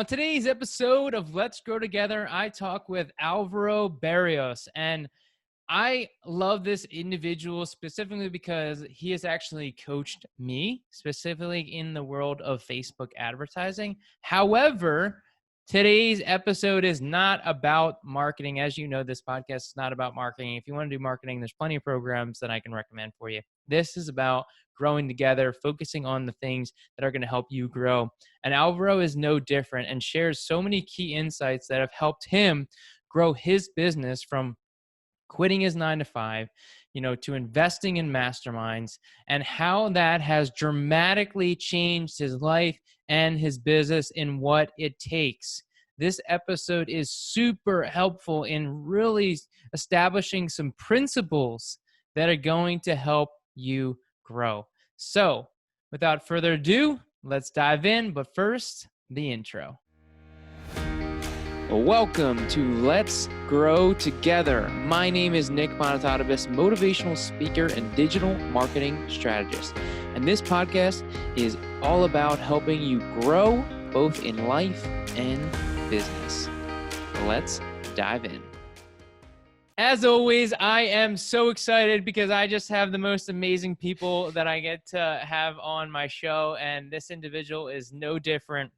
On today's episode of Let's Grow Together, I talk with Alvaro Berrios, and I love this individual specifically because he has actually coached me specifically in the world of Facebook advertising. However, today's episode is not about marketing. As you know, this podcast is not about marketing. If you want to do marketing, there's plenty of programs that I can recommend for you. This is about growing together, focusing on the things that are going to help you grow. And Alvaro is no different and shares so many key insights that have helped him grow his business from quitting his 9 to 5, to investing in masterminds, and how that has dramatically changed his life and his business in what it takes. This episode is super helpful in really establishing some principles that are going to help you grow. So, without further ado, let's dive in. But first, the intro. Welcome to Let's Grow Together. My name is Nick Monotatabis, motivational speaker and digital marketing strategist. And this podcast is all about helping you grow both in life and business. Let's dive in. As always, I am so excited because I just have the most amazing people that I get to have on my show, and this individual is no different.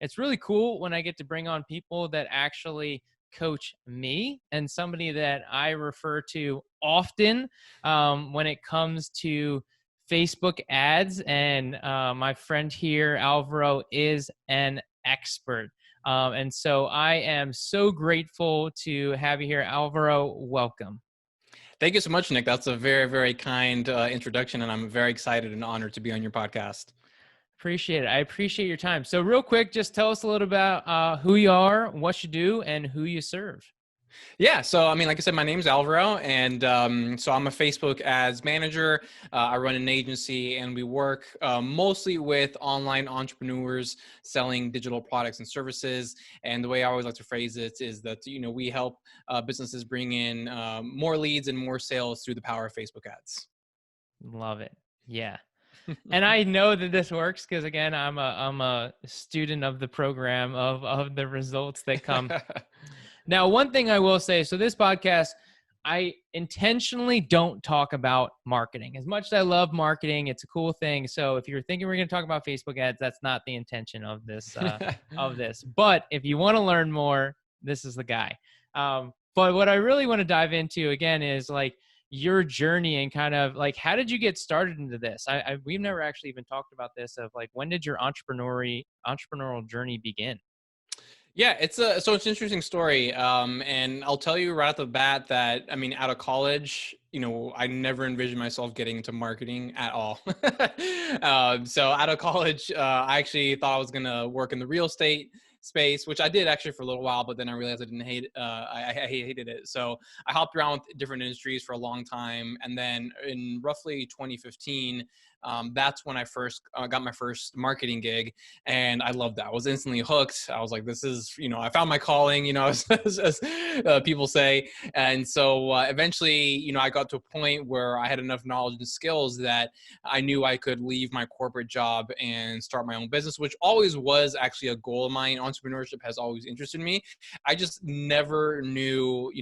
It's really cool when I get to bring on people that actually coach me and somebody that I refer to often when it comes to Facebook ads. And my friend here, Alvaro, is an expert. And so I am so grateful to have you here. Alvaro, welcome. Thank you so much, Nick. That's a very, very kind introduction, and I'm very excited and honored to be on your podcast. Appreciate it. I appreciate your time. So real quick, just tell us a little about who you are, what you do, and who you serve. Yeah. So, like I said, my name's Alvaro, and so I'm a Facebook ads manager. I run an agency, and we work mostly with online entrepreneurs selling digital products and services. And the way I always like to phrase it is that, we help businesses bring in more leads and more sales through the power of Facebook ads. Love it. Yeah. And I know that this works because, again, I'm a student of the program of the results that come. Now, one thing I will say, so this podcast, I intentionally don't talk about marketing. As much as I love marketing, it's a cool thing. So if you're thinking we're going to talk about Facebook ads, that's not the intention of this. But if you want to learn more, this is the guy. But what I really want to dive into, again, is like your journey and kind of like, how did you get started into this? We've never actually even talked about this of like, when did your entrepreneurial journey begin? Yeah, it's an interesting story. And I'll tell you right off the bat that, out of college, I never envisioned myself getting into marketing at all. So out of college, I actually thought I was going to work in the real estate space, which I did actually for a little while, but then I realized I didn't hate it. I hated it. So I hopped around with different industries for a long time. And then in roughly 2015, that's when I first got my first marketing gig, and I loved that. I was instantly hooked. I was like, this is, I found my calling, as people say. And so eventually, I got to a point where I had enough knowledge and skills that I knew I could leave my corporate job and start my own business, which always was actually a goal of mine. Entrepreneurship has always interested me. I just never knew,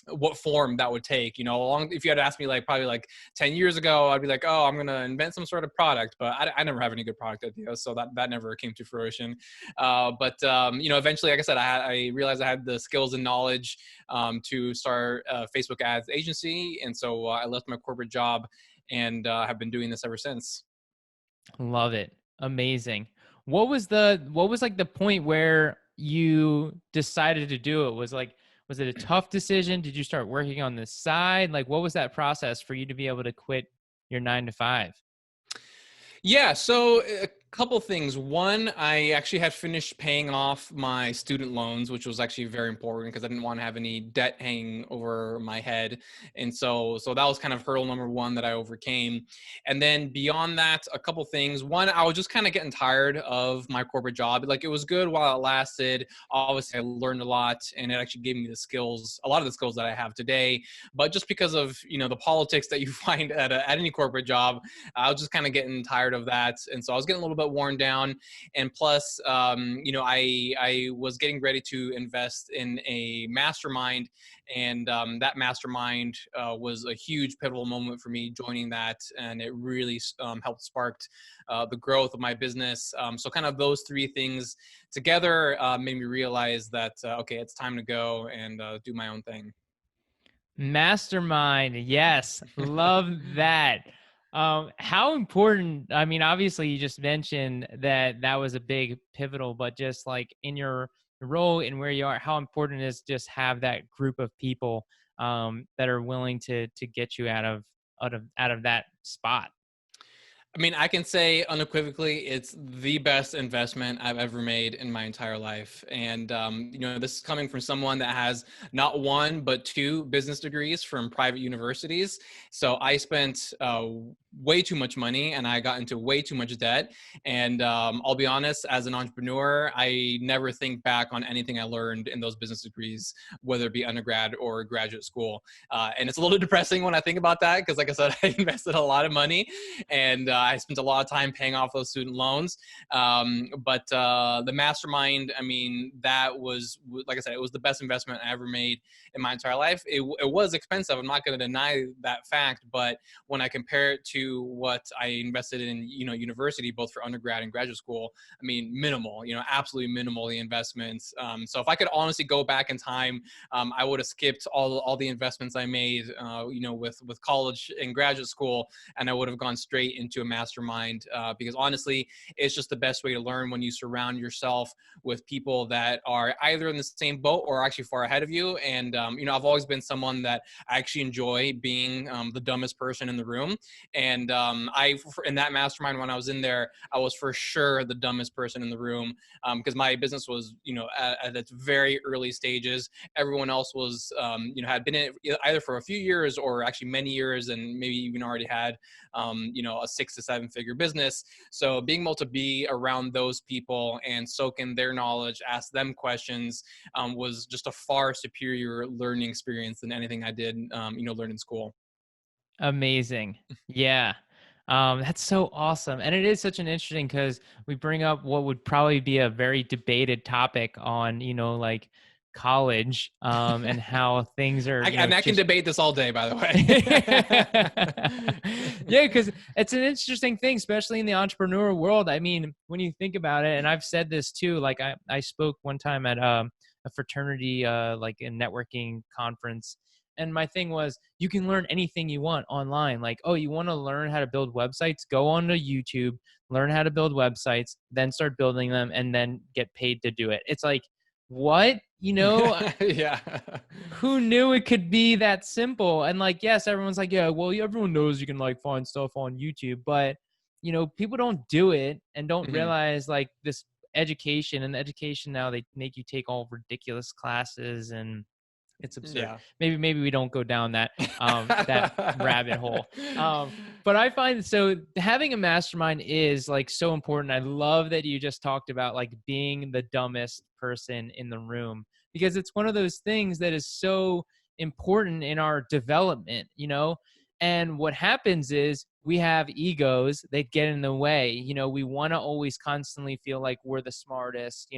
what form that would take. If you had asked me probably 10 years ago, I'd be like, oh, I'm going to invent some sort of product, but I never have any good product ideas. So that never came to fruition. But eventually, like I said, I realized I had the skills and knowledge to start a Facebook ads agency. And so I left my corporate job and have been doing this ever since. Love it. Amazing. What was the point where you decided to do it? Was it a tough decision? Did you start working on the side? What was that process for you to be able to quit your 9 to 5? Yeah, so a couple things. One, I actually had finished paying off my student loans, which was actually very important because I didn't want to have any debt hanging over my head. And so that was kind of hurdle number one that I overcame. And then beyond that, a couple things. One, I was just kind of getting tired of my corporate job. It was good while it lasted. Obviously, I learned a lot, and it actually gave me the skills, a lot of the skills that I have today. But just because of, the politics that you find at any corporate job, I was just kind of getting tired of that. And so I was getting a little bit bit worn down. And plus, I was getting ready to invest in a mastermind, and that mastermind was a huge pivotal moment for me joining that, and it really helped sparked the growth of my business. So kind of those three things together made me realize that okay, it's time to go and do my own thing. Mastermind. Yes. Love that. How important, I mean, obviously you just mentioned that that was a big pivotal, but just like in your role and where you are, how important it is just have that group of people that are willing to get you out of that spot. I mean, I can say unequivocally, it's the best investment I've ever made in my entire life. And, this is coming from someone that has not one, but two business degrees from private universities. So I spent way too much money and I got into way too much debt. And I'll be honest, as an entrepreneur, I never think back on anything I learned in those business degrees, whether it be undergrad or graduate school. And it's a little depressing when I think about that, because like I said, I invested a lot of money, and I spent a lot of time paying off those student loans. But the mastermind, I mean, that was, like I said, it was the best investment I ever made in my entire life. It was expensive. I'm not going to deny that fact. But when I compare it to what I invested in, university, both for undergrad and graduate school, I mean, minimal, absolutely minimal, the investments. So if I could honestly go back in time, I would have skipped all the investments I made, with college and graduate school, and I would have gone straight into a mastermind, because honestly, it's just the best way to learn when you surround yourself with people that are either in the same boat or actually far ahead of you. And, I've always been someone that I actually enjoy being the dumbest person in the room. And in that mastermind, when I was in there, I was for sure the dumbest person in the room, because my business was, at its very early stages. Everyone else was, had been in it either for a few years or actually many years, and maybe even already had, a 6 to 7 figure business. So being able to be around those people and soak in their knowledge, ask them questions, was just a far superior learning experience than anything I did, learn in school. Amazing. Yeah. That's so awesome. And it is such an interesting because we bring up what would probably be a very debated topic on, like college, and how things are, I can just debate this all day, by the way. yeah, because it's an interesting thing, especially in the entrepreneurial world. I mean, when you think about it, and I've said this too, like I spoke one time at a fraternity, like a networking conference. And my thing was, you can learn anything you want online. Like, oh, you want to learn how to build websites? Go on to YouTube, learn how to build websites, then start building them, and then get paid to do it. It's like, what? Yeah. Who knew it could be that simple? And like, yes, everyone's like, yeah, well, everyone knows you can like find stuff on YouTube, but people don't do it and don't Mhm. realize like this education, and education now, they make you take all ridiculous classes, and it's absurd. Yeah. Maybe we don't go down that rabbit hole. But I find, so having a mastermind is like so important. I love that you just talked about like being the dumbest person in the room, because it's one of those things that is so important in our development. And what happens is we have egos that get in the way. We want to always constantly feel like we're the smartest.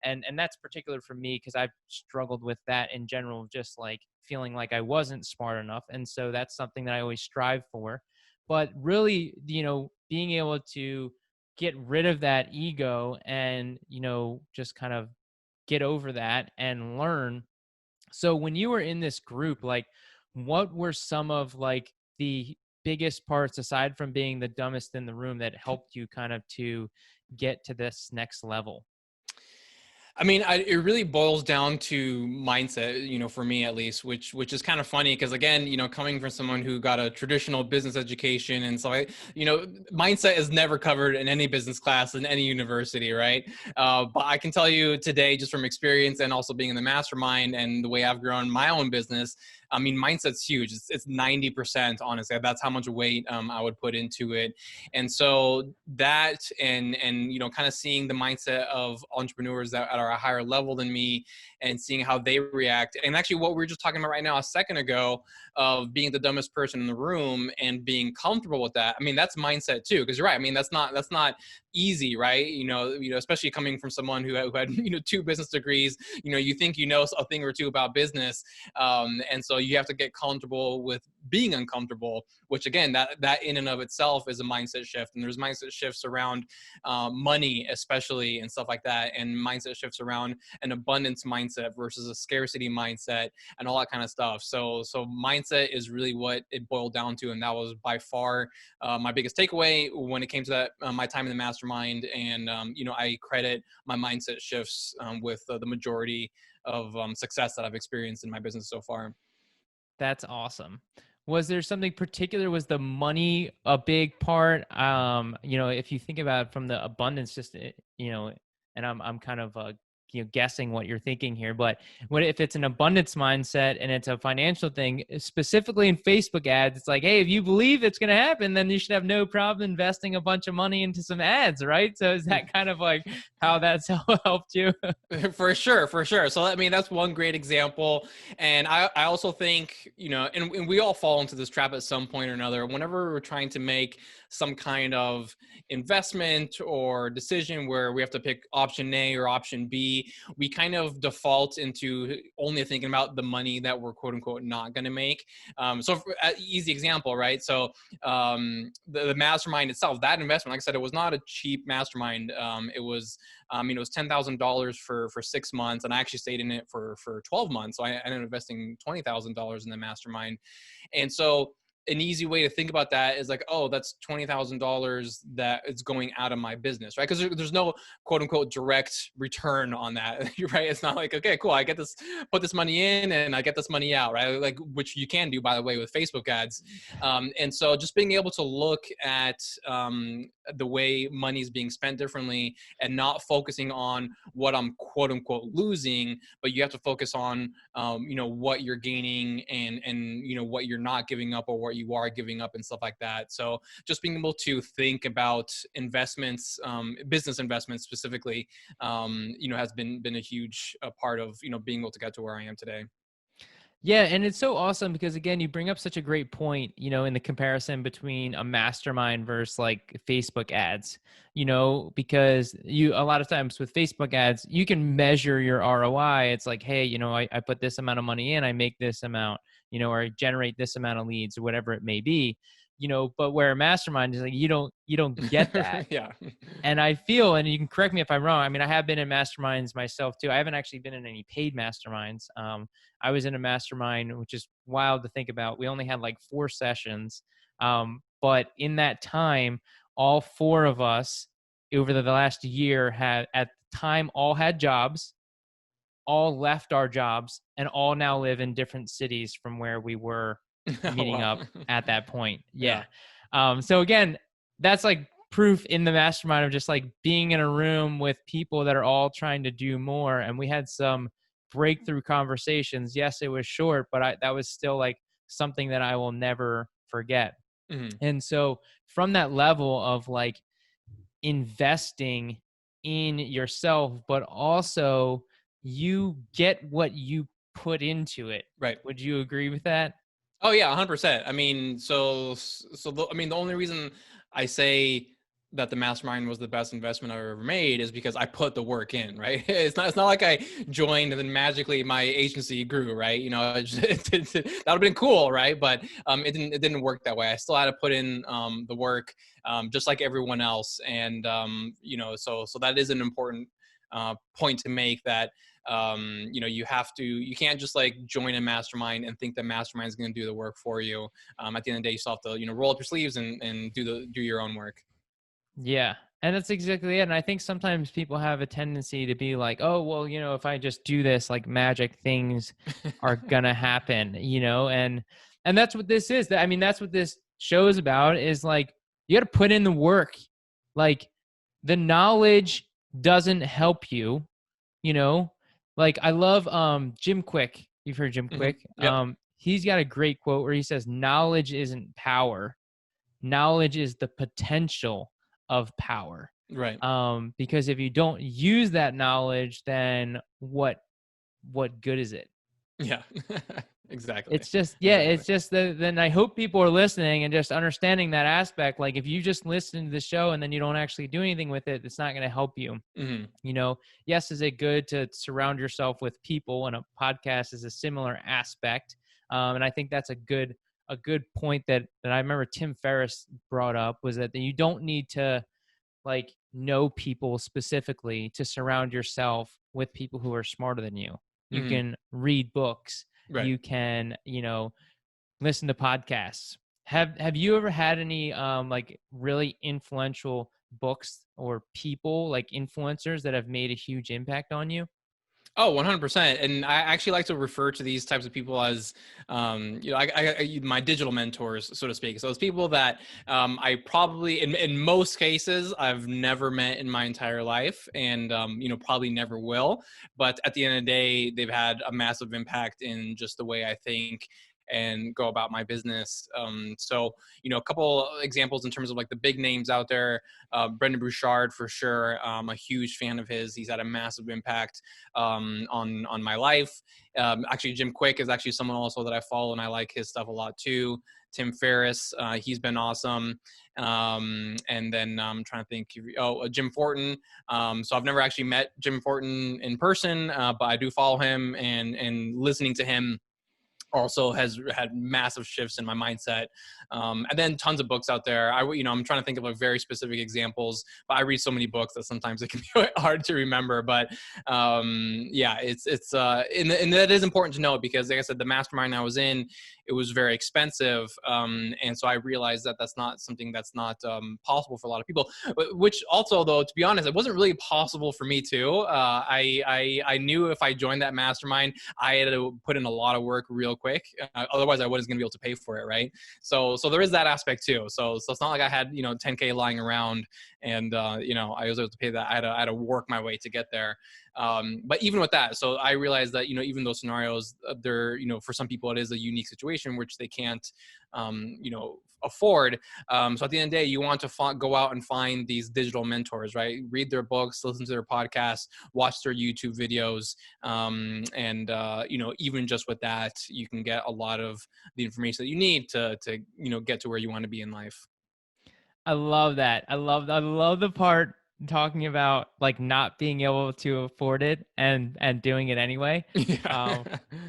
And that's particular for me because I've struggled with that in general, just like feeling like I wasn't smart enough. And so that's something that I always strive for. But really, being able to get rid of that ego and, just kind of get over that and learn. So when you were in this group, like, what were some of like the biggest parts, aside from being the dumbest in the room, that helped you kind of to get to this next level? I mean, it really boils down to mindset, for me at least, which is kind of funny because again, coming from someone who got a traditional business education, and so mindset is never covered in any business class in any university, right? But I can tell you today, just from experience and also being in the mastermind and the way I've grown my own business, I mean, mindset's huge. It's 90%, honestly. That's how much weight I would put into it. And so that, and kind of seeing the mindset of entrepreneurs that are a higher level than me, and seeing how they react. And actually what we were just talking about right now a second ago, of being the dumbest person in the room and being comfortable with that. I mean, that's mindset too, because you're right. I mean, that's not easy, right? Especially coming from someone who had 2 business degrees. You think you know a thing or two about business, and so you have to get comfortable with being uncomfortable, which again, that in and of itself is a mindset shift. And there's mindset shifts around money, especially, and stuff like that, and mindset shifts around an abundance mindset versus a scarcity mindset, and all that kind of stuff. So mindset is really what it boiled down to, and that was by far my biggest takeaway when it came to that my time in the mastermind. And I credit my mindset shifts with the majority of success that I've experienced in my business so far. That's awesome. Was there something particular? Was the money a big part? If you think about from the abundance, just and I'm kind of guessing what you're thinking here, but what if it's an abundance mindset and it's a financial thing, specifically in Facebook ads? It's like, hey, if you believe it's going to happen, then you should have no problem investing a bunch of money into some ads, right? So is that kind of like how that's helped you? For sure. So I mean, that's one great example. And I also think, and we all fall into this trap at some point or another. Whenever we're trying to make some kind of investment or decision where we have to pick option A or option B, we kind of default into only thinking about the money that we're quote unquote not going to make. Easy example, right? So the mastermind itself, that investment, like I said, it was not a cheap mastermind. It was $10,000 for 6 months, and I actually stayed in it for 12 months. So I ended up investing $20,000 in the mastermind. And so an easy way to think about that is like, oh, that's $20,000 that is going out of my business, right? Because there's no quote unquote direct return on that, right? It's not like, okay, cool, I get this, put this money in and I get this money out, right? Like, which you can do, by the way, with Facebook ads. And so just being able to look at the way money is being spent differently, and not focusing on what I'm quote unquote losing, but you have to focus on what you're gaining, and what you're not giving up, or what you are giving up, and stuff like that. So just being able to think about investments, business investments specifically, has been a huge part of being able to get to where I am today. Yeah, and it's so awesome because again, you bring up such a great point, in the comparison between a mastermind versus like Facebook ads, because a lot of times with Facebook ads, you can measure your ROI. It's like, hey, I put this amount of money in, I make this amount, or I generate this amount of leads, or whatever it may be, but where a mastermind is like, you don't get that. Yeah. And I feel, and you can correct me if I'm wrong, I mean, I have been in masterminds myself too. I haven't actually been in any paid masterminds. I was in a mastermind, which is wild to think about. We only had like 4 sessions. But in that time, all 4 of us over the last year had, at the time, all had jobs, all left our jobs, and all now live in different cities from where we were meeting Wow. up at that point. Yeah. Yeah. So again, that's like proof in the mastermind of just like being in a room with people that are all trying to do more. And we had some breakthrough conversations. Yes, it was short, but that was still like something that I will never forget. Mm-hmm. And so from that level of like investing in yourself, but also you get what you put into it. Right. Would you agree with that? Oh yeah, 100%. I mean, the only reason I say that the mastermind was the best investment I've ever made is because I put the work in, right? It's not like I joined and then magically my agency grew, right? That would have been cool, right? But it didn't work that way. I still had to put in the work, just like everyone else. And so that is an important point to make, that you can't just like join a mastermind and think that mastermind is going to do the work for you. At the end of the day, you still have to roll up your sleeves and do your own work. Yeah. And that's exactly it. And I think sometimes people have a tendency to be like, oh, well, if I just do this, like magic things are going to happen, and that's what this is. I mean, that's what this show is about, is like, you got to put in the work. Like, the knowledge doesn't help you, like I love Jim Quick. You've heard Jim Quick. Yep. he's got a great quote where he says, knowledge isn't power. Knowledge is the potential of power. Right. Because if you don't use that knowledge, then what good is it? Yeah. Exactly. It's just, yeah, Exactly. it's just then I hope people are listening and just understanding that aspect. Like if you just listen to the show and then you don't actually do anything with it, it's not going to help you. Hmm. You know, yes, is it good to surround yourself with people, and a podcast is a similar aspect. And I think that's a good point that I remember Tim Ferriss brought up, was that you don't need to like know people specifically to surround yourself with people who are smarter than you. You Hmm. can read books. Right. You can, listen to podcasts. Have you ever had any like really influential books or people, like influencers, that have made a huge impact on you? Oh, 100%. And I actually like to refer to these types of people as, my digital mentors, so to speak. So it's people that I probably, in most cases, I've never met in my entire life, and, probably never will. But at the end of the day, they've had a massive impact in just the way I think and go about my business. So, a couple examples in terms of like the big names out there. Brendan Bouchard, for sure. A huge fan of his. He's had a massive impact on my life. Actually, Jim Quick is actually someone also that I follow, and I like his stuff a lot too. Tim Ferriss, he's been awesome. And then I'm trying to think. Jim Fortin. So I've never actually met Jim Fortin in person, but I do follow him, and listening to him also has had massive shifts in my mindset. And then tons of books out there. I'm trying to think of like very specific examples, but I read so many books that sometimes it can be hard to remember. But yeah, and that is important to know, because like I said, the mastermind I was in, it was very expensive. And so I realized that that's not something that's not possible for a lot of people, which also, though, to be honest, it wasn't really possible for me too. I knew if I joined that mastermind, I had to put in a lot of work real quick. Otherwise I wasn't going to be able to pay for it. Right. So there is that aspect too. So it's not like I had, 10K lying around and, I was able to pay that. I had to work my way to get there. But even with that, so I realized that, even those scenarios, they're, for some people, it is a unique situation which they can't, afford. So at the end of the day, you want to go out and find these digital mentors, right? Read their books, listen to their podcasts, watch their YouTube videos. And even just with that, you can get a lot of the information that you need to get to where you want to be in life. I love that. I love the part talking about like not being able to afford it and doing it anyway. Yeah. Um,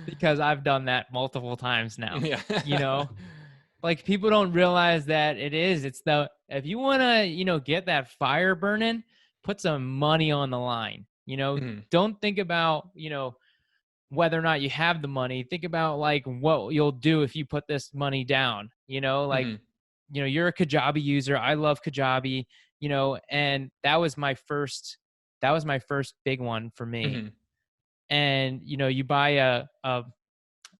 because I've done that multiple times now. Yeah. You know, like people don't realize that it's if you want to, get that fire burning, put some money on the line. Mhm. Don't think about, whether or not you have the money. Think about like what you'll do if you put this money down, like, Mhm. you're a Kajabi user. I love Kajabi, and that was my first big one for me. Mhm. And, you buy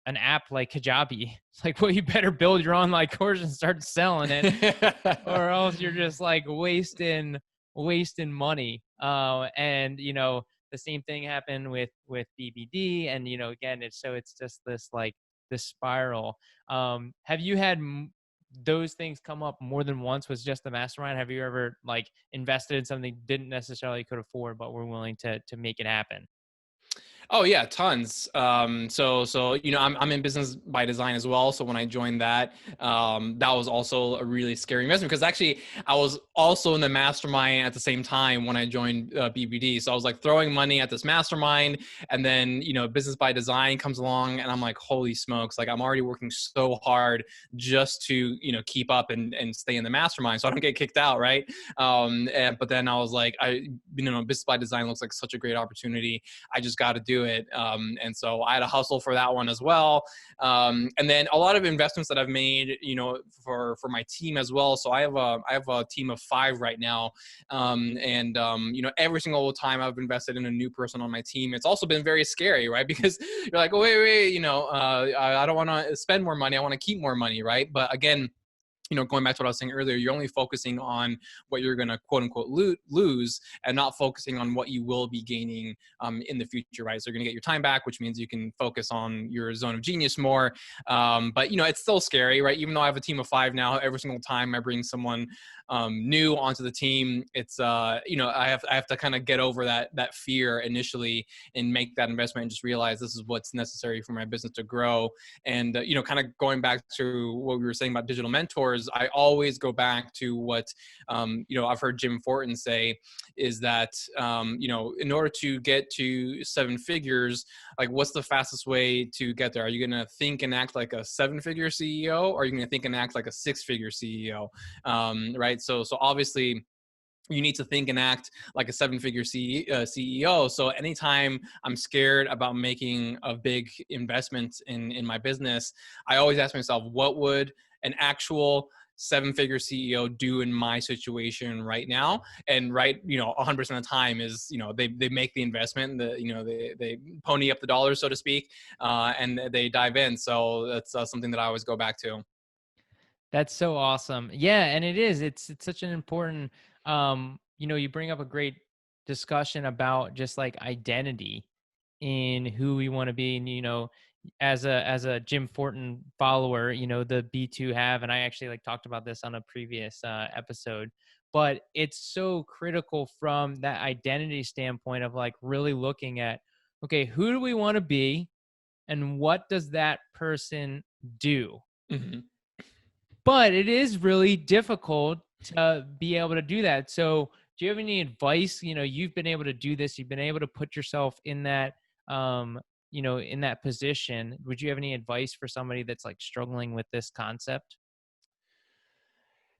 an app like Kajabi. It's like, well, you better build your online course and start selling it, or else you're just like wasting money. And the same thing happened with BBD, and again, it's just this like this spiral. Have you had those things come up more than once? Was just the mastermind? Have you ever like invested in something didn't necessarily could afford, but were willing to make it happen? Oh yeah, tons. So I'm in business by design as well. So when I joined that, that was also a really scary investment, because actually I was also in the mastermind at the same time when I joined BBD. So I was like throwing money at this mastermind, and then business by design comes along, and I'm like, holy smokes! Like I'm already working so hard just to keep up and stay in the mastermind, so I don't get kicked out, right? But then I was like, business by design looks like such a great opportunity. I just got to do it. And so I had to hustle for that one as well. And then a lot of investments that I've made, for my team as well. So I have a team of 5 right now. Every single time I've invested in a new person on my team, it's also been very scary, right? Because you're like, oh, wait, I don't want to spend more money. I want to keep more money, right? But again, going back to what I was saying earlier, you're only focusing on what you're going to quote unquote lose, and not focusing on what you will be gaining in the future, right? So you're going to get your time back, which means you can focus on your zone of genius more. But it's still scary, right? Even though I have a team of 5 now, every single time I bring someone new onto the team, it's I have to kind of get over that fear initially and make that investment and just realize this is what's necessary for my business to grow. And kind of going back to what we were saying about digital mentors, I always go back to what I've heard Jim Fortin say, is that in order to get to 7 figures, like, what's the fastest way to get there? Are you going to think and act like a 7-figure CEO, or are you going to think and act like a 6-figure CEO? Right? So obviously, you need to think and act like a 7-figure CEO. So anytime I'm scared about making a big investment in my business, I always ask myself, what would an actual 7-figure CEO do in my situation right now? And 100% of the time is, they make the investment, they pony up the dollars, so to speak, and they dive in. So that's something that I always go back to. That's so awesome. Yeah, and it's such an important you bring up a great discussion about just like identity in who we want to be. And as a Jim Fortin follower, the B2 have, and I actually like talked about this on a previous episode, but it's so critical from that identity standpoint of like really looking at, okay, who do we want to be and what does that person do? Mm-hmm. But it is really difficult to be able to do that. So do you have any advice? You've been able to do this. You've been able to put yourself in that, in that position. Would you have any advice for somebody that's like struggling with this concept?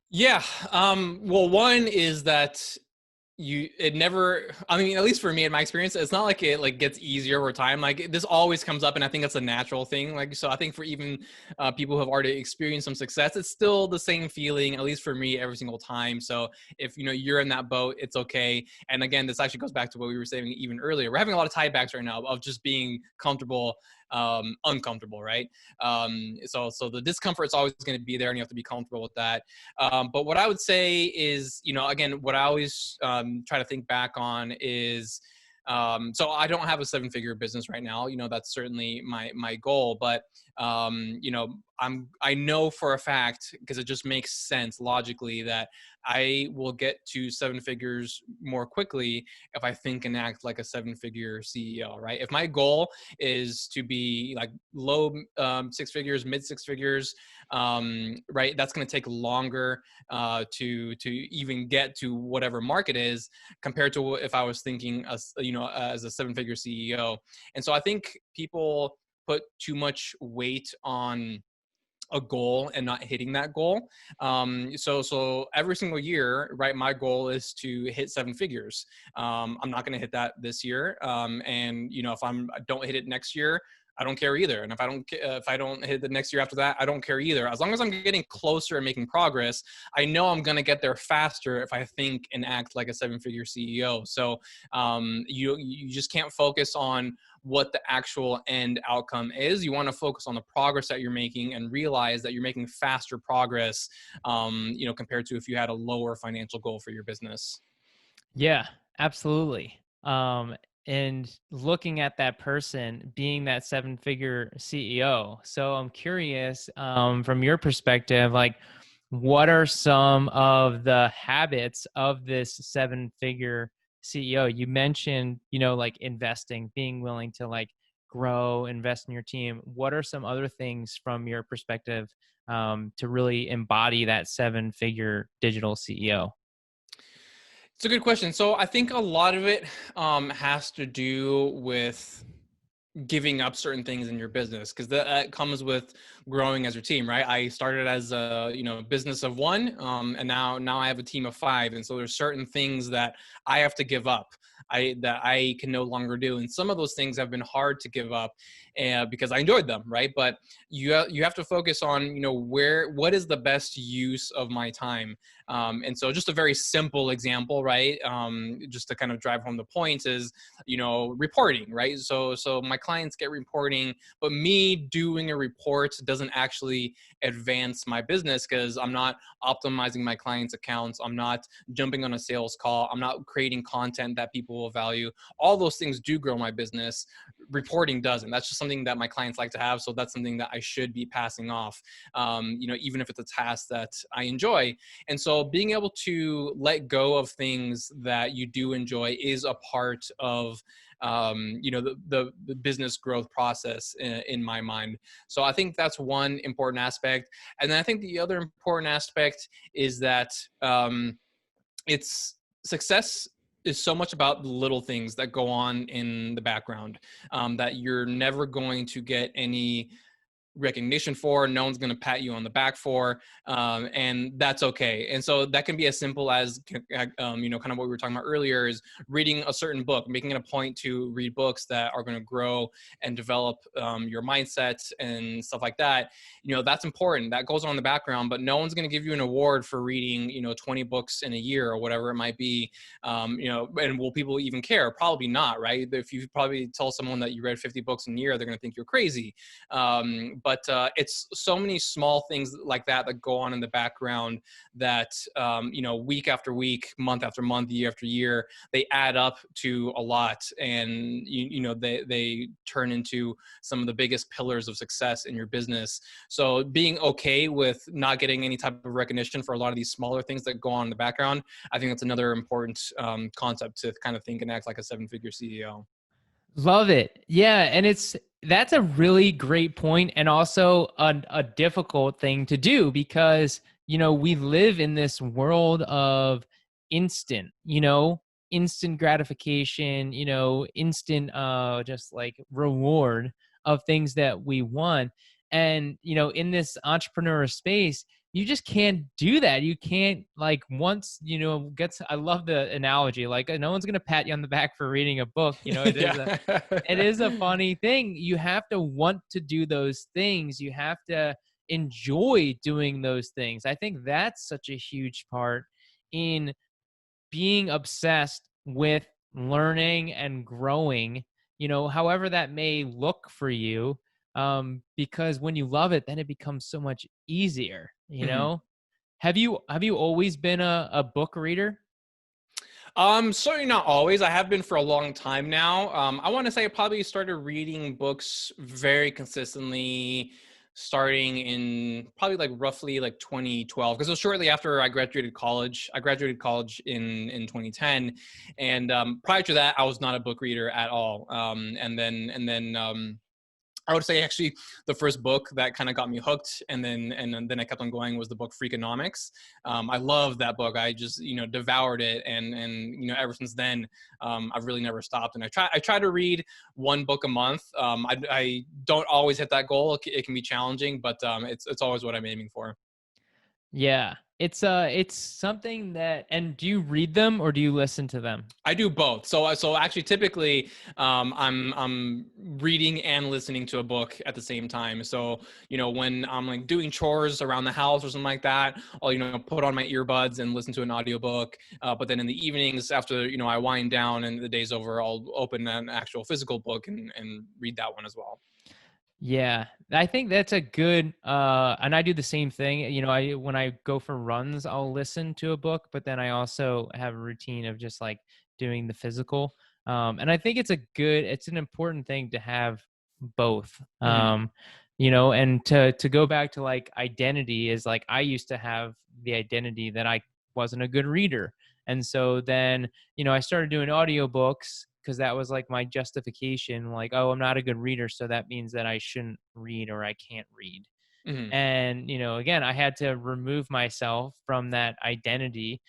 Yeah. Well, one is that it never, I mean, at least for me in my experience, it's not like it like gets easier over time. Like, this always comes up, and I think that's a natural thing. Like, so I think for even people who have already experienced some success, it's still the same feeling, at least for me, every single time. So if you're in that boat, it's okay. And again, this actually goes back to what we were saying even earlier. We're having a lot of tiebacks right now of just being comfortable, uncomfortable, right? So the discomfort is always going to be there, and you have to be comfortable with that. But what I would say is, again, what I always try to think back on is, so I don't have a 7-figure business right now. That's certainly my goal, but I know for a fact, because it just makes sense logically, that I will get to 7 figures more quickly if I think and act like a 7-figure CEO, right? If my goal is to be like low 6 figures, mid 6 figures, right, that's going to take longer to even get to whatever market is, compared to if I was thinking as a 7-figure CEO. And so I think people put too much weight on a goal and not hitting that goal. So every single year, right, my goal is to hit 7 figures. I'm not going to hit that this year. And if I don't hit it next year, I don't care either. And if I don't hit the next year after that, I don't care either. As long as I'm getting closer and making progress, I know I'm going to get there faster if I think and act like a 7-figure CEO. So you just can't focus on what the actual end outcome is. You want to focus on the progress that you're making and realize that you're making faster progress, compared to if you had a lower financial goal for your business. Yeah, absolutely. And looking at that person being that 7-figure CEO. So I'm curious, from your perspective, like, what are some of the habits of this 7-figure CEO? You mentioned, like investing, being willing to like grow, invest in your team. What are some other things from your perspective, to really embody that 7-figure digital CEO? It's a good question. So I think a lot of it has to do with giving up certain things in your business, because that comes with growing as your team, right? I started as a business of 1, and now I have a team of 5, and so there's certain things that I have to give up. I can no longer do. And some of those things have been hard to give up because I enjoyed them, right? But you have to focus on, what is the best use of my time. And so just a very simple example, right? Just to kind of drive home the point is, reporting, right? So my clients get reporting, but me doing a report doesn't actually advance my business because I'm not optimizing my clients' accounts. I'm not jumping on a sales call. I'm not creating content that people will value. All those things do grow my business. Reporting doesn't. That's just something that my clients like to have. So that's something that I should be passing off, even if it's a task that I enjoy. And so being able to let go of things that you do enjoy is a part of the business growth process in my mind. So I think that's one important aspect. And then I think the other important aspect is that it's success is so much about the little things that go on in the background, that you're never going to get any recognition for. No one's going to pat you on the back for, and that's okay. And so that can be as simple as, kind of what we were talking about earlier, is reading a certain book, making it a point to read books that are going to grow and develop your mindset and stuff like that. That's important. That goes on in the background, but no one's going to give you an award for reading, 20 books in a year or whatever it might be. And will people even care? Probably not, right? If you probably tell someone that you read 50 books in a year, they're going to think you're crazy. But it's so many small things like that go on in the background that, week after week, month after month, year after year, they add up to a lot. And, they turn into some of the biggest pillars of success in your business. So being okay with not getting any type of recognition for a lot of these smaller things that go on in the background, I think that's another important concept to kind of think and act like a 7-figure CEO. Love it. Yeah. And that's a really great point, and also a difficult thing to do because, we live in this world of instant, instant gratification, instant, just like reward of things that we want. And, in this entrepreneur space, you just can't do that. You can't, like, once, I love the analogy, like, no one's going to pat you on the back for reading a book. Yeah. It is a funny thing. You have to want to do those things. You have to enjoy doing those things. I think that's such a huge part in being obsessed with learning and growing, however that may look for you. Because when you love it, then it becomes so much easier, Mhm. Have you always been a book reader? Certainly not always. I have been for a long time now. I want to say I probably started reading books very consistently starting in probably like roughly like 2012, because it was shortly after I graduated college. I graduated college in 2010, and prior to that, I was not a book reader at all. And then I would say actually the first book that kind of got me hooked, and then I kept on going, was the book Freakonomics. I love that book. I just devoured it, and ever since then, I've really never stopped. And I try to read one book a month. I don't always hit that goal. It can be challenging, but it's always what I'm aiming for. Yeah. It's something that, and do you read them or do you listen to them? I do both. So actually, typically, I'm reading and listening to a book at the same time. So when I'm like doing chores around the house or something like that, I'll put on my earbuds and listen to an audiobook. But then in the evenings, after I wind down and the day's over, I'll open an actual physical book and read that one as well. Yeah, I think that's a good and I do the same thing. I when I go for runs, I'll listen to a book, but then I also have a routine of just like doing the physical. And I think it's an important thing to have both. Hmm. And to go back to like identity is like I used to have the identity that I wasn't a good reader. And so then, I started doing audiobooks because that was like my justification, like, oh, I'm not a good reader, so that means that I shouldn't read or I can't read. Hmm. And again, I had to remove myself from that identity,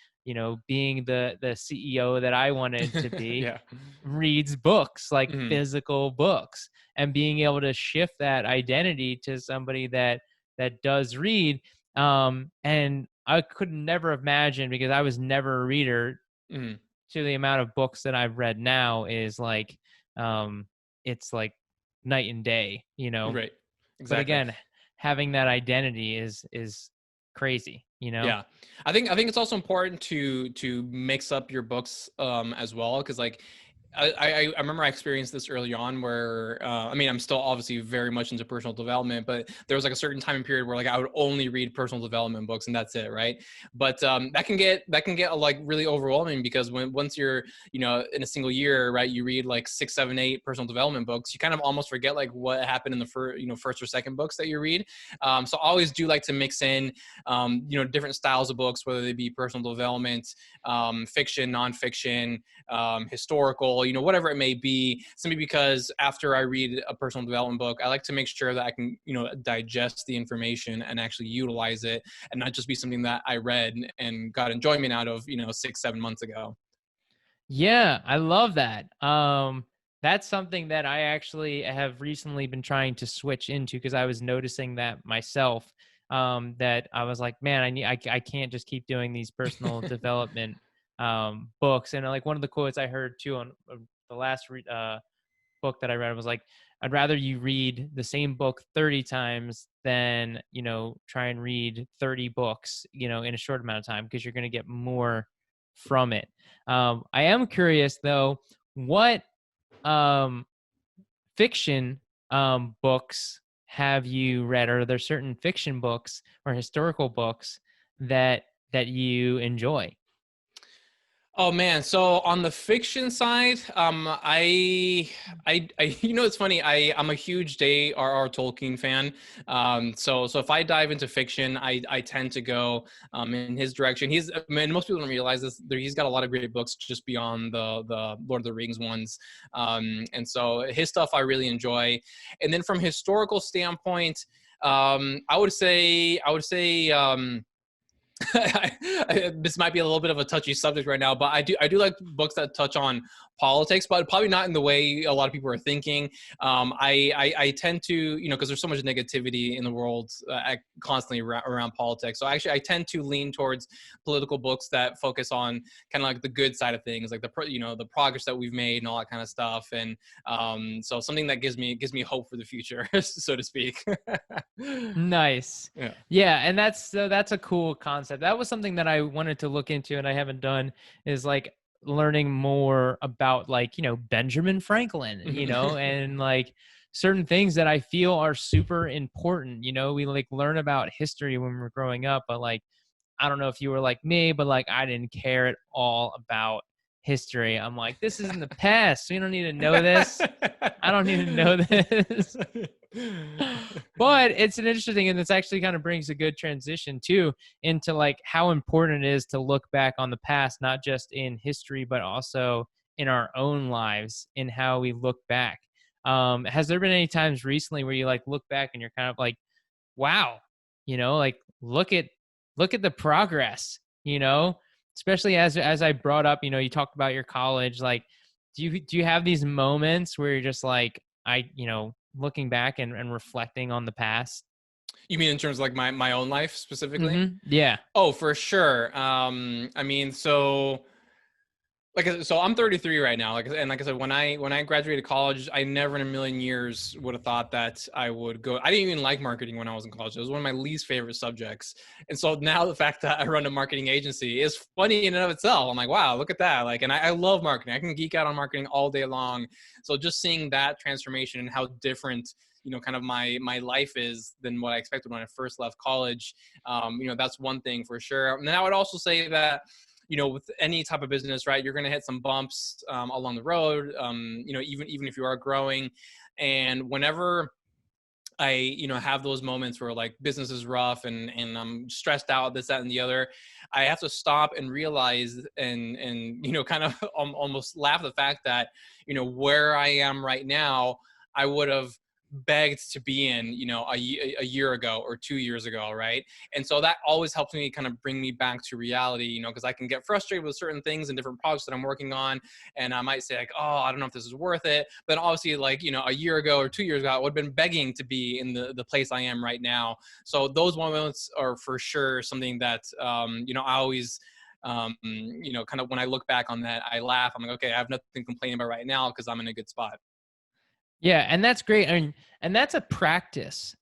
being the CEO that I wanted to be, Yeah. reads books, like Hmm. physical books, and being able to shift that identity to somebody that does read. And I could never imagine, because I was never a reader, Hmm. to the amount of books that I've read now is like, um, it's like night and day, you know? Right. But Exactly. again, having that identity is crazy, you know? Yeah, I think it's also important to mix up your books as well, because like I remember I experienced this early on where I mean, I'm still obviously very much into personal development, but there was like a certain time and period where like I would only read personal development books and that's it, right? But that can get like really overwhelming, because once you're, you know, in a single year, right, you read like 6, 7, 8 personal development books, you kind of almost forget like what happened in the first, you know, first or second books that you read. So I always do like to mix in you know, different styles of books, whether they be personal development, fiction, nonfiction, historical, you know, whatever it may be, simply because after I read a personal development book, I like to make sure that I can, you know, digest the information and actually utilize it, and not just be something that I read and got enjoyment out of, you know, 6, 7 months ago. Yeah, I love that. That's something that I actually have recently been trying to switch into because I was noticing that myself. That I was like, man, I can't just keep doing these personal development books. And like one of the quotes I heard too on the last book that I read was like, I'd rather you read the same book 30 times than, you know, try and read 30 books, you know, in a short amount of time, because you're going to get more from it. I am curious though, what um, fiction books have you read? Or are there certain fiction books or historical books that you enjoy? Oh man, so on the fiction side, you know, it's funny. I'm a huge J.R.R. Tolkien fan. So if I dive into fiction, I tend to go in his direction. I mean, most people don't realize this. He's got a lot of great books just beyond the Lord of the Rings ones. And so his stuff I really enjoy. And then from historical standpoint, I would say. This might be a little bit of a touchy subject right now, but I do like books that touch on politics, but probably not in the way a lot of people are thinking. I tend to, you know, because there's so much negativity in the world constantly around politics. So actually, I tend to lean towards political books that focus on kind of like the good side of things, like you know, the progress that we've made and all that kind of stuff. And so something that gives me hope for the future, so to speak. Nice. Yeah. Yeah, and that's a cool concept. That was something that I wanted to look into and I haven't done, is like learning more about, like, you know, Benjamin Franklin, you know, and like certain things that I feel are super important. You know, we like learn about history when we're growing up, but like I don't know if you were like me, but like I didn't care at all about history. I'm like, this is in the past. So you don't need to know this. I don't need to know this. But it's an interesting, and this actually kind of brings a good transition too into like how important it is to look back on the past, not just in history, but also in our own lives, in how we look back. Has there been any times recently where you like look back and you're kind of like, wow, you know, like look at the progress, you know, especially as I brought up, you know, you talked about your college, like do you have these moments where you're just like, you know, looking back and reflecting on the past? You mean in terms of like my own life specifically? Yeah. Oh, for sure. I mean, so I'm 33 right now. And like I said, when I graduated college, I never in a million years would have thought that I would go. I didn't even like marketing when I was in college. It was one of my least favorite subjects. And so now the fact that I run a marketing agency is funny in and of itself. I'm like, wow, look at that. Like, and I love marketing. I can geek out on marketing all day long. So just seeing that transformation and how different, you know, kind of my life is than what I expected when I first left college. You know, that's one thing for sure. And then I would also say that, you know, with any type of business, right, you're going to hit some bumps along the road, you know, even if you are growing. And whenever I, you know, have those moments where like business is rough and I'm stressed out, this, that, and the other, I have to stop and realize and you know, kind of almost laugh at the fact that, you know, where I am right now, I would have begged to be in, you know, a year ago or 2 years ago, right? And so that always helps me kind of bring me back to reality, you know, because I can get frustrated with certain things and different projects that I'm working on, and I might say like, oh, I don't know if this is worth it. But obviously, like, you know, a year ago or 2 years ago, I would have been begging to be in the place I am right now. So those moments are for sure something that you know, I always kind of when I look back on that, I laugh. I'm like, okay, I have nothing to complain about right now because I'm in a good spot. Yeah, and that's great. I mean, and that's a practice.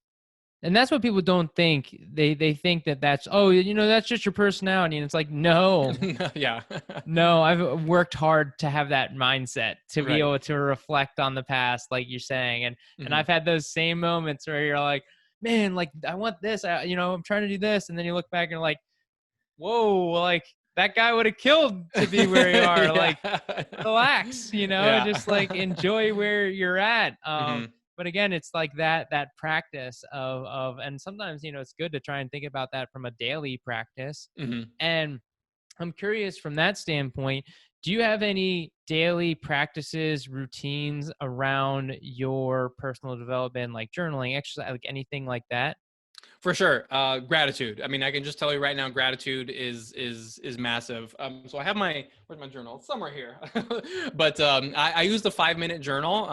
And that's what people don't think. They think that that's, oh, that's just your personality. And it's like, no, Yeah. no, I've worked hard to have that mindset, to be Right. able to reflect on the past, like you're saying. And Hmm. I've had those same moments where you're like, man, like I want this, I'm trying to do this. And then you look back and you're like, whoa, like that guy would have killed to be where you are. Yeah. Like, relax, just like Yeah. enjoy where you're at. Hmm. But again, it's like that practice of and sometimes, it's good to try and think about that from a daily practice. Hmm. And I'm curious from that standpoint, do you have any daily practices, routines around your personal development, like journaling, exercise, like anything like that? For sure. Gratitude. I mean, I can just tell you right now, gratitude is massive. So I have where's my journal? It's somewhere here. But I use the 5 minute journal,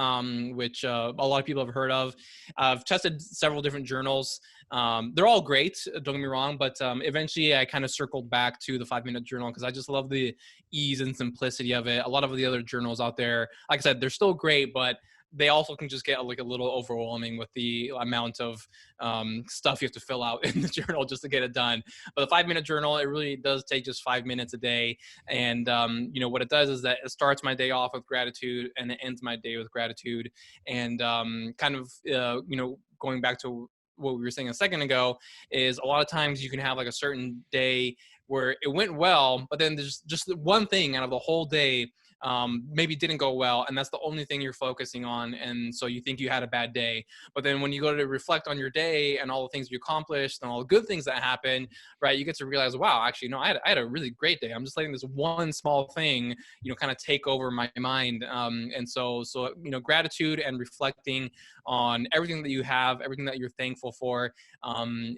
which a lot of people have heard of. I've tested several different journals. They're all great. Don't get me wrong, but eventually I kind of circled back to the 5 minute journal because I just love the ease and simplicity of it. A lot of the other journals out there, like I said, they're still great, but they also can just get like a little overwhelming with the amount of stuff you have to fill out in the journal just to get it done. But the 5 minute journal, it really does take just 5 minutes a day. And, what it does is that it starts my day off with gratitude and it ends my day with gratitude. And going back to what we were saying a second ago, is a lot of times you can have like a certain day where it went well, but then there's just one thing out of the whole day maybe didn't go well, and that's the only thing you're focusing on, and so you think you had a bad day. But then when you go to reflect on your day and all the things you accomplished and all the good things that happened, right, you get to realize, wow, actually, no, I had a really great day. I'm just letting this one small thing, kind of take over my mind. And so gratitude and reflecting on everything that you have, everything that you're thankful for,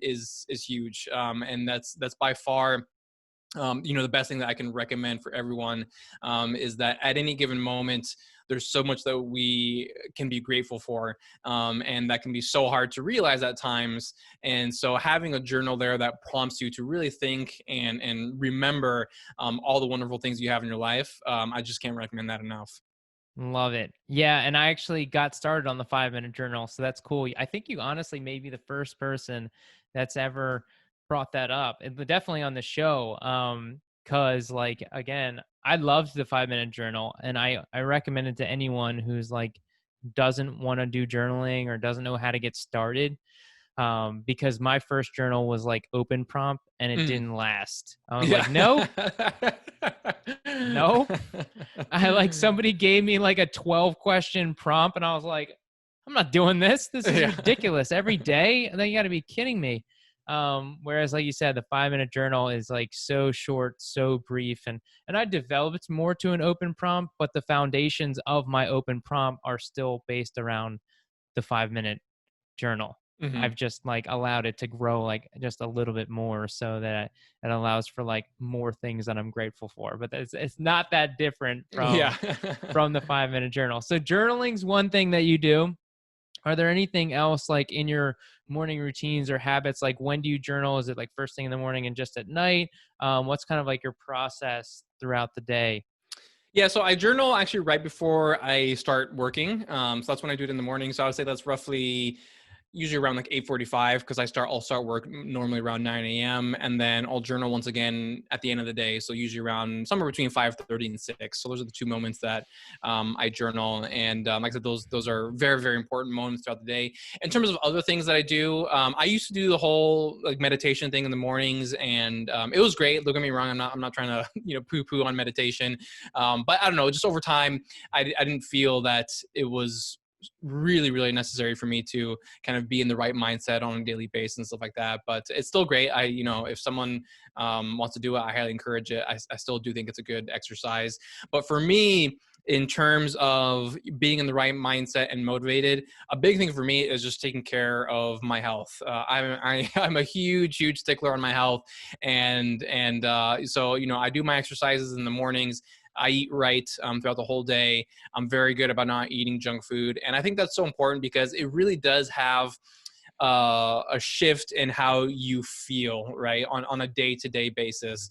is huge. And that's by far the best thing that I can recommend for everyone, is that at any given moment, there's so much that we can be grateful for, and that can be so hard to realize at times. And so having a journal there that prompts you to really think and remember all the wonderful things you have in your life, I just can't recommend that enough. Love it. Yeah, and I actually got started on the 5 minute journal, so that's cool. I think you honestly may be the first person that's ever brought that up, and definitely on the show. Cause like again, I loved the 5 minute journal, and I recommend it to anyone who's like doesn't want to do journaling or doesn't know how to get started. Because my first journal was like open prompt and it Mhm. didn't last. I was Yeah. like, nope. I like somebody gave me like a 12 question prompt and I was like, I'm not doing this. This is Yeah. ridiculous. Every day? And then you got to be kidding me. Whereas like you said, the 5 minute journal is like so short, so brief. And I developed more to an open prompt, but the foundations of my open prompt are still based around the 5 minute journal. Mhm. I've just like allowed it to grow like just a little bit more so that it allows for like more things that I'm grateful for. But it's not that different Yeah. from the 5 minute journal. So journaling's one thing that you do. Are there anything else like in your morning routines or habits? Like when do you journal? Is it like first thing in the morning and just at night? What's kind of like your process throughout the day? Yeah, so I journal actually right before I start working. So that's when I do it in the morning. So I would say that's roughly usually around like 8:45 because I'll start work normally around 9 a.m. and then I'll journal once again at the end of the day. So usually around somewhere between 5:30 and 6. So those are the two moments that I journal. And like I said, those are very, very important moments throughout the day. In terms of other things that I do, I used to do the whole like meditation thing in the mornings, and it was great. Don't get me wrong, I'm not trying to poo poo on meditation, but I don't know. Just over time, I didn't feel that it was really, really necessary for me to kind of be in the right mindset on a daily basis and stuff like that. But it's still great. If someone wants to do it, I highly encourage it. I still do think it's a good exercise. But for me, in terms of being in the right mindset and motivated, a big thing for me is just taking care of my health. I'm a huge, huge stickler on my health, and so I do my exercises in the mornings. I eat right throughout the whole day. I'm very good about not eating junk food. And I think that's so important because it really does have a shift in how you feel, right, on a day-to-day basis.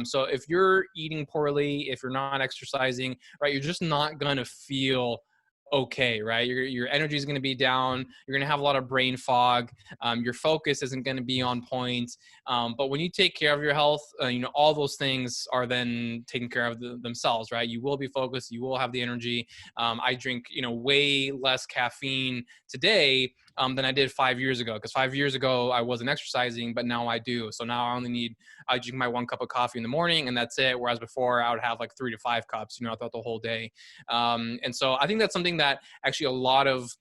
So if you're eating poorly, if you're not exercising, right, you're just not going to feel okay, right? Your energy is going to be down. You're going to have a lot of brain fog. Your focus isn't going to be on point. But when you take care of your health, all those things are then taken care of themselves, right? You will be focused. You will have the energy. I drink, way less caffeine today than I did 5 years ago. Because 5 years ago I wasn't exercising, but now I do. So now I drink my 1 cup of coffee in the morning, and that's it. Whereas before I would have like 3 to 5 cups, throughout the whole day. And so I think that's something that actually a lot of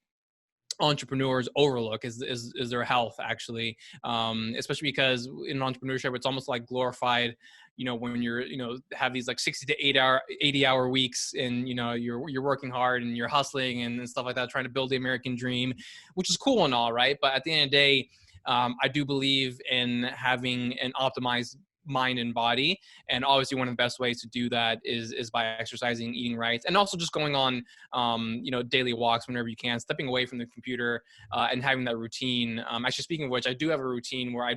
entrepreneurs overlook is their health, actually, especially because in entrepreneurship it's almost like glorified, when you're have these like 60 to 80 hour weeks, and you're working hard and you're hustling and stuff like that, trying to build the American dream, which is cool and all, right? But at the end of the day, I do believe in having an optimized mind and body, and obviously one of the best ways to do that is by exercising, eating right, and also just going on daily walks whenever you can, stepping away from the computer, and having that routine. Actually, speaking of which, I do have a routine where I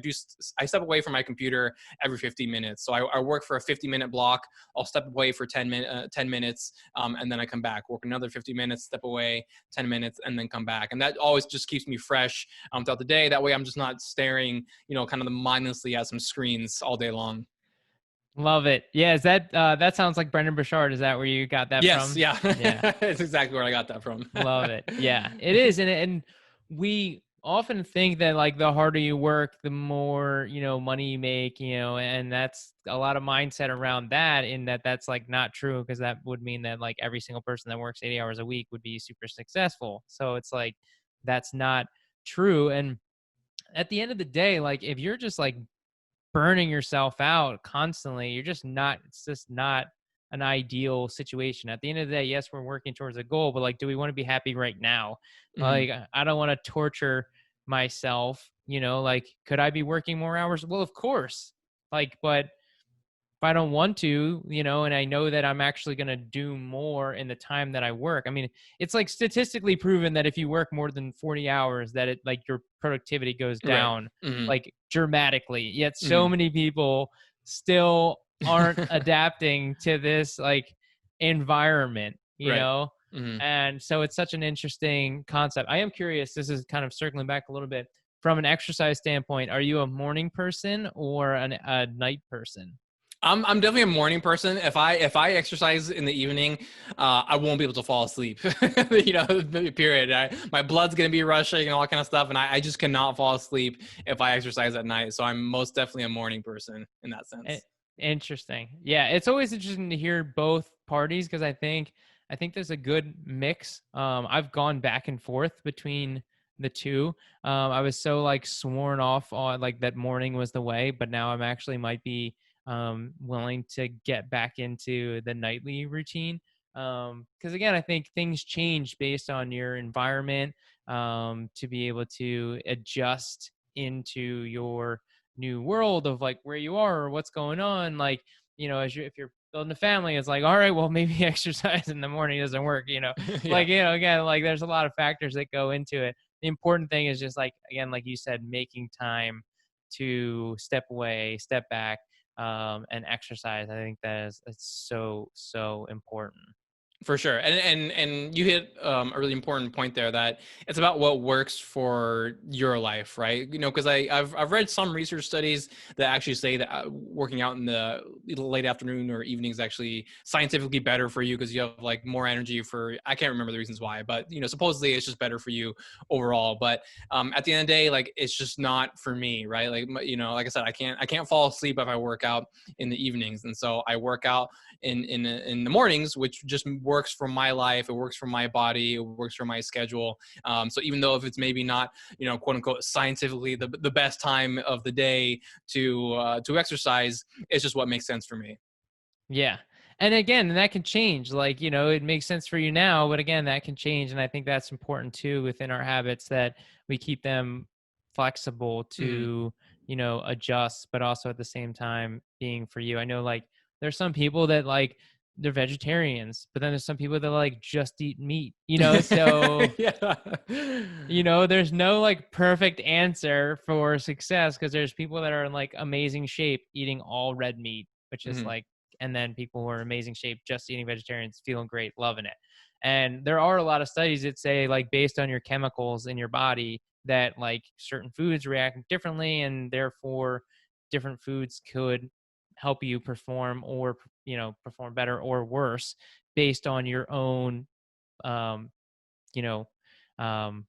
step away from my computer every 50 minutes. So I work for a 50-minute block. I'll step away for 10 minutes, and then I come back, work another 50 minutes, step away 10 minutes, and then come back. And that always just keeps me fresh throughout the day. That way I'm just not staring, kind of mindlessly at some screens all day long. Love it. Yeah. Is that, that sounds like Brendan Burchard. Is that where you got that Yes. from? Yeah. Yeah. It's exactly where I got that from. Love it. Yeah, it is. And we often think that like the harder you work, the more, money you make, and that's a lot of mindset around that, in that's like not true, because that would mean that like every single person that works 80 hours a week would be super successful. So it's like, that's not true. And at the end of the day, like if you're just like burning yourself out constantly, it's just not an ideal situation. At the end of the day, yes, we're working towards a goal, but like, do we want to be happy right now? Mhm. Like, I don't want to torture myself, like, could I be working more hours? Well, of course. Like, but if I don't want to, and I know that I'm actually going to do more in the time that I work. I mean, it's like statistically proven that if you work more than 40 hours, that it like your productivity goes Right. down Mhm. like dramatically. Yet so Mhm. many people still aren't adapting to this like environment, Right. Mhm. And so it's such an interesting concept. I am curious, this is kind of circling back a little bit from an exercise standpoint. Are you a morning person or a night person? I'm definitely a morning person. If I exercise in the evening, I won't be able to fall asleep. Period. My blood's gonna be rushing and all that kind of stuff, and I just cannot fall asleep if I exercise at night. So I'm most definitely a morning person in that I- sense. Interesting. Yeah, it's always interesting to hear both parties, because I think there's a good mix. I've gone back and forth between the two. I was so like sworn off on like that morning was the way, but now I'm actually might be willing to get back into the nightly routine. Because again, I think things change based on your environment, to be able to adjust into your new world of like where you are or what's going on. Like, if you're building a family, it's like, all right, well, maybe exercise in the morning doesn't work, Yeah, like, again, like there's a lot of factors that go into it. The important thing is just like, again, like you said, making time to step away, step back, and exercise. I think that is, it's so, so important. for sure. And you hit a really important point there, that it's about what works for your life, right? Because I've read some research studies that actually say that working out in the late afternoon or evening is actually scientifically better for you, because you have like more energy for, I can't remember the reasons why, but supposedly it's just better for you overall. But at the end of the day, like it's just not for me, right? Like like I said, I can't fall asleep if I work out in the evenings, and so I work out in the mornings, which just works for my life. It works for my body. It works for my schedule. So even though if it's maybe not quote unquote scientifically the best time of the day to exercise, it's just what makes sense for me. Yeah. And again, that can change. Like, it makes sense for you now, but again, that can change. And I think that's important too within our habits, that we keep them flexible Mhm. to, adjust, but also at the same time being for you. I know like there's some people that like they're vegetarians, but then there's some people that like just eat meat, so Yeah. there's no like perfect answer for success, because there's people that are in like amazing shape eating all red meat, which is Mhm. like, and then people who are in amazing shape just eating vegetarians, feeling great, loving it. And there are a lot of studies that say, like, based on your chemicals in your body, that like certain foods react differently, and therefore different foods could help you perform, or perform better or worse based on your own um you know um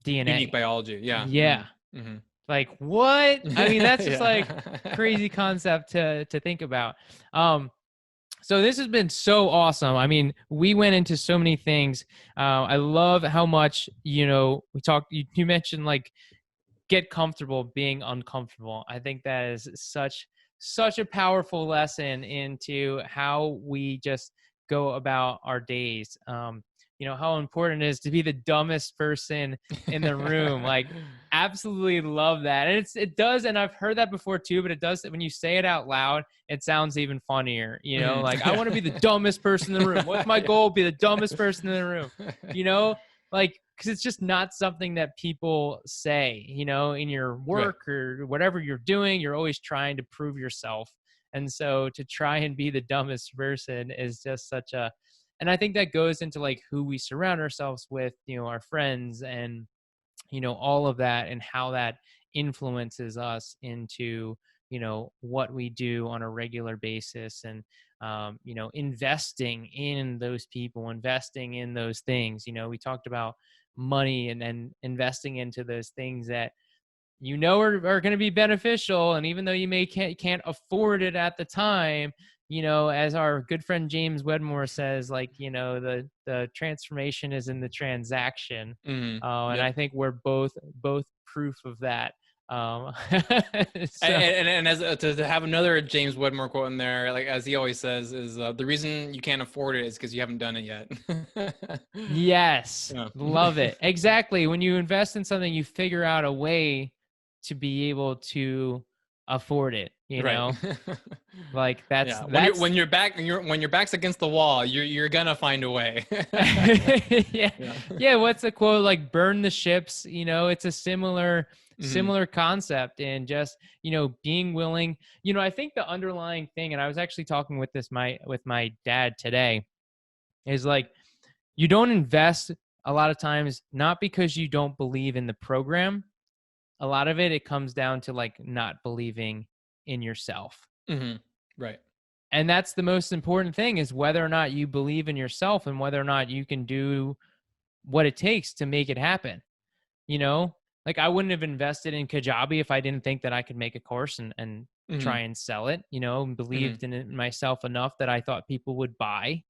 Unique DNA. biology. Yeah. Yeah. Mhm. Like, what? I mean, that's just like Yeah. crazy concept to think about. um so this has been so awesome. I mean, we went into so many things. I love how much we talked. You mentioned like get comfortable being uncomfortable. I think that is such a powerful lesson into how we just go about our days. How important it is to be the dumbest person in the room. Like, absolutely love that. And it does, and I've heard that before too, but it does, when you say it out loud, it sounds even funnier. Mhm. Like, I want to be the dumbest person in the room. What's my goal? Be the dumbest person in the room. you know like, because it's just not something that people say, in your Right. work or whatever you're doing. You're always trying to prove yourself. And so to try and be the dumbest person is just and I think that goes into like who we surround ourselves with, our friends, and all of that, and how that influences us into what we do on a regular basis. And investing in those people, investing in those things. We talked about money, and then investing into those things that are going to be beneficial. And even though you can't afford it at the time, as our good friend James Wedmore says, like, the transformation is in the transaction. Mhm. And Yep. I think we're both proof of that. um so And as to have another James Wedmore quote in there, like as he always says, is the reason you can't afford it is because you haven't done it yet. yes, Yeah. love it. Exactly. When you invest in something, you figure out a way to be able to afford it, Right. like that's Yeah. that's When your back's against the wall, you're gonna find a way. yeah. Yeah. Yeah, what's the quote? Like, burn the ships. It's a Mhm. similar concept. And just being willing. I think the underlying thing, and I was actually talking with my dad today, is like, you don't invest a lot of times not because you don't believe in the program. A lot of it comes down to like not believing in yourself. Mhm. Right. And that's the most important thing, is whether or not you believe in yourself, and whether or not you can do what it takes to make it happen. you know like, I wouldn't have invested in Kajabi if I didn't think that I could make a course and try Mhm. and sell it, and Mhm. believed in it myself enough that I thought people would buy.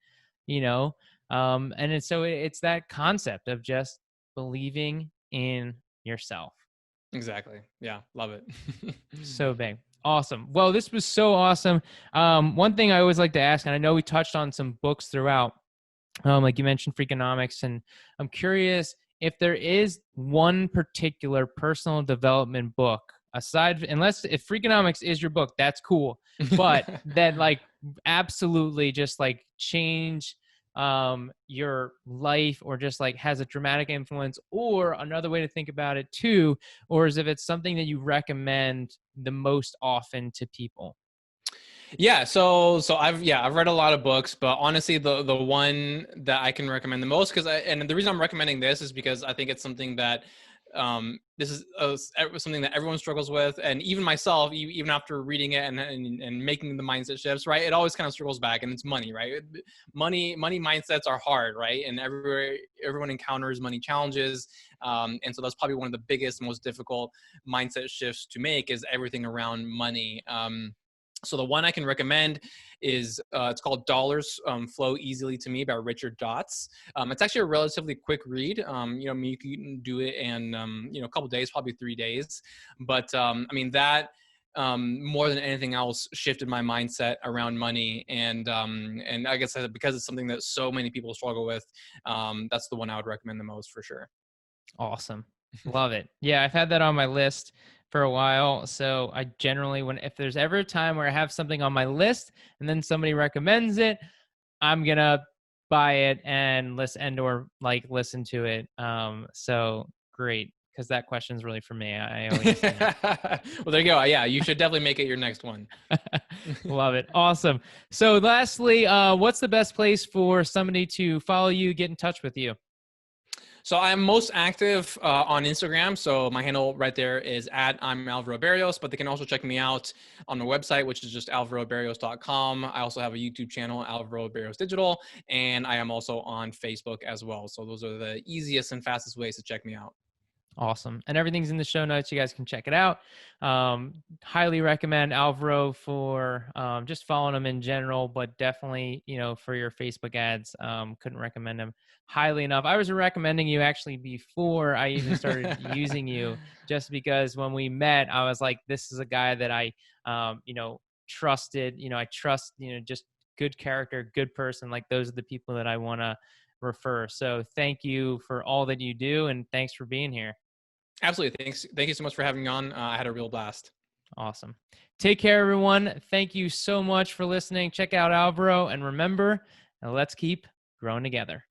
you know and it's that concept of just believing in yourself. Exactly. Yeah. Love it. So big. Awesome. Well, this was so awesome. One thing I always like to ask, and I know we touched on some books throughout, like you mentioned Freakonomics, and I'm curious if there is one particular personal development book, aside, unless if Freakonomics is your book, that's cool, but that like absolutely just like change your life, or just like has a dramatic influence. Or another way to think about it too, or is if it's something that you recommend the most often to people. Yeah, so I've read a lot of books, but honestly, the one that I can recommend the most, and the reason I'm recommending this is because I think it's something that this is something that everyone struggles with, and even myself, even after reading it and making the mindset shifts, right? It always kind of circles back, and it's money, right? Money mindsets are hard, right? And everyone encounters money challenges, and so that's probably one of the biggest, most difficult mindset shifts to make, is everything around money. So the one I can recommend is it's called Dollars Flow Easily to Me by Richard Dotz. It's actually a relatively quick read. You can do it in a couple days, probably 3 days. But I mean that more than anything else shifted my mindset around money, and I guess because it's something that so many people struggle with, that's the one I would recommend the most for sure. Awesome. Love it. Yeah, I've had that on my list for a while. So I generally, if there's ever a time where I have something on my list and then somebody recommends it, I'm gonna buy it and or like listen to it. So great, because that question is really for me. I always assume. Well, there you go. Yeah, you should definitely make it your next one. Love it. Awesome. So lastly, what's the best place for somebody to follow you, get in touch with you? So I'm most active on Instagram. So my handle right there is at I'm Alvaro Berrios, but they can also check me out on the website, which is just alvaroberrios.com. I also have a YouTube channel, Alvaro Berrios Digital, and I am also on Facebook as well. So those are the easiest and fastest ways to check me out. Awesome. And everything's in the show notes. You guys can check it out. Highly recommend Alvaro for just following him in general, but definitely, for your Facebook ads, couldn't recommend him highly enough. I was recommending you actually before I even started using you, just because when we met, I was like, this is a guy that I, trusted, I trust, just good character, good person. Like those are the people that I want to refer. So thank you for all that you do. And thanks for being here. Absolutely. Thanks. Thank you so much for having me on. I had a real blast. Awesome. Take care, everyone. Thank you so much for listening. Check out Alvaro, and remember, let's keep growing together.